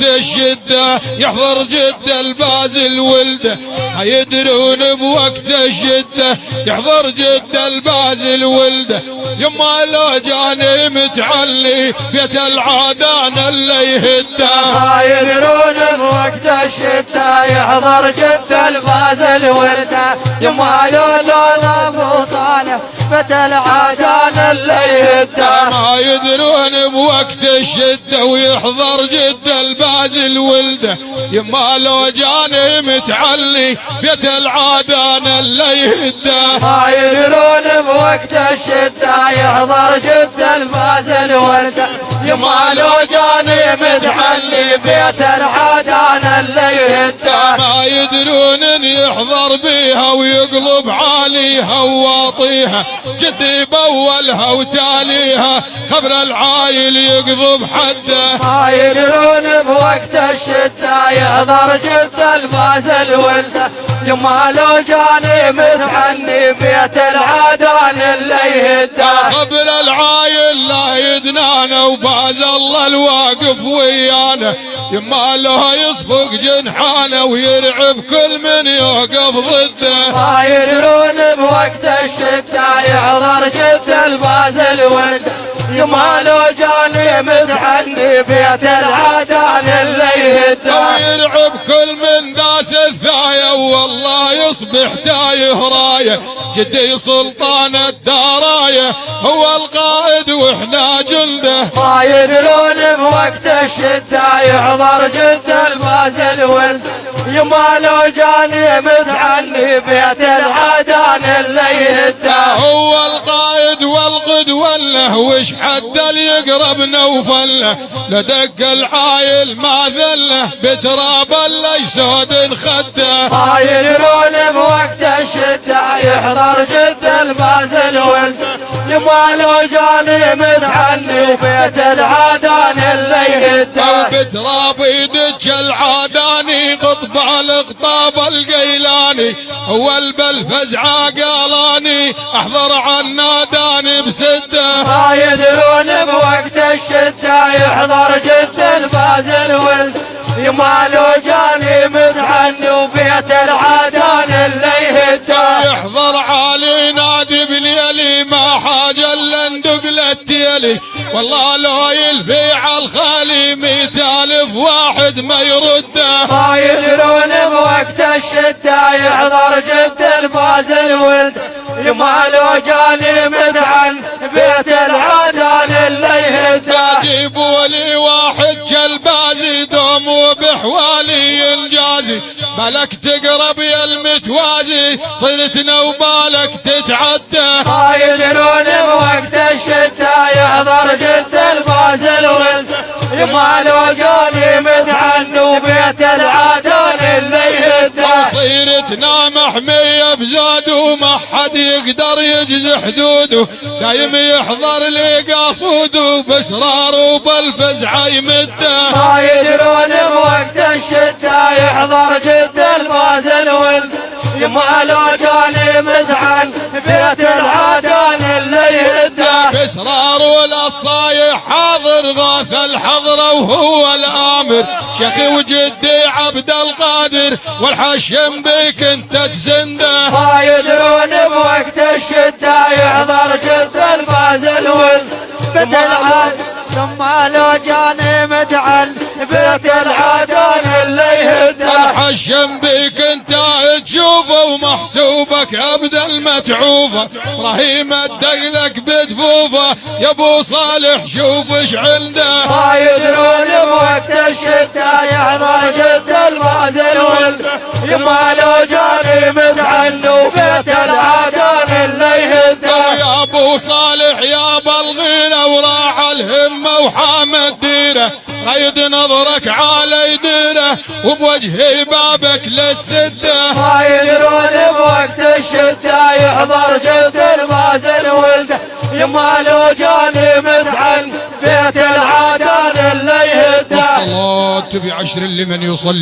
الشدة يحضر جدة البازل ولده، ما يدرون بوقت الشدة يحضر جدة البازل ولده. يما لو جاني متعلي بيت العادان اللي يهده، ما يدرون بوقت الشدة يحضر جدة البازل ولده. يما لو جاني ابو صالح بيت العادان اللي يهده، ما يدرون بوقت الشدة ويحضر جدة البازل ولده. يما لو جاني متعلي بيت العادان اللي يهده، ما يدرون بوقت الشدة يحضر جدة البازل ولده. يما لو جاني متعلي بيت العادان اللي يهده، ما يدرون ان يحضر بيها ويقلب عاليها وواطيها، جدي بولها وتاليها خبر العايل يقضب حده. ما يدرون بوقت الشدة يحضر جدة البازل ولده. يما لو جاني متعني بيت العادان اللي يهده، قبل العايل لا يدنانا وباز الله الواقف ويانا. يما له يصفق جنحانه ويرعب كل من يوقف ضده. ما يدرون بوقت الشدة يحضر جدة البازل ولده. يما لو جاني متعني بيت العادان اللي يهده، ويرعب كل من داس الثاية والله يصبح تايه رايه. جدي سلطان الدرايه هو القائد واحنا جنده. ما يدرون بوقت الشدة يحضر جدة البازل ولده. يما لو جاني متعني بيت العادان اللي يهده، هو القائد والقدوة له وش حد اللي يقربنا وفله. لدق العايل ما ذله بتراب اللي يسود خده. ما يدرون بوقت الشدة يحضر جدة البازل ولده. يما لو جاني متعني وبيت العادان اللي يهده، بتراب يدج العاداني قطب القطاب القيلاني هو البلفز عقالاني احضر عنا داني بسده. ما يدرون بوقت الشدة يحضر جدة البازل ولده. يما لو جاني متعني وبيت العادان اللي يهده، يحضر علي نادي بليلي ما حاجة الا ندق للتيلي. والله لو يلفي على الخالي 100,000 واحد ما يرده. ما يدرون بوقت الشدة يحضر جدة البازل ولده. يما لو جاني مدعن بيت العادان اللي يهده، جيبوا لي واحد كالبازي دوم وبحوالي ينجازي. بالك تقرب يا المتوازي صرتنا وبالك تتعدى. ما يدرون بوقت الشدة يحضر جدة البازل ولده. يما لو جاني مدعن وبيت العادان اللي يهده، صيرتنا محمية بزاد وما حد يقدر يجز حدوده. دايم يحضر لي قاصوده باسرار وبالفزعة يمده. ما يدرون بوقت الشدة يحضر جدة البازل ولده. يما لو جاني مدعن بيت العادان اللي يهده، باسرار والصايح حاضر غاث الحضرة وهو الامر. شيخي وجدي عبد القادر والحشم بك انت تزنده. ما يدرون بوقت الشدة يحضر جدة البازل ولده. بيت العادان يما لو جاني مدعن بيت العادان اللي يهده، الحشم بك انت تشوفه ومحسوبك ابدا المتعوفه. ابراهيم الدقلك بدفوفه يا ابو صالح شوف ايش عنده. ما يدرون بوقت الشدة يحضر جدة البازل ولده. يما لو جاني مدعن وبيت العادان اللي يهده، يا ابو صالح يا بالغيره وراعى الهمه وحامد ديره. رايد نظرك على يديره وبوجهي بابك لتسده. ما يدرون بوقت الشدة يحضر جدة البازل ولده. يما لو جاني مدعن بيت العادان اللي يهده. الصلاة في عشر لمن يصلي.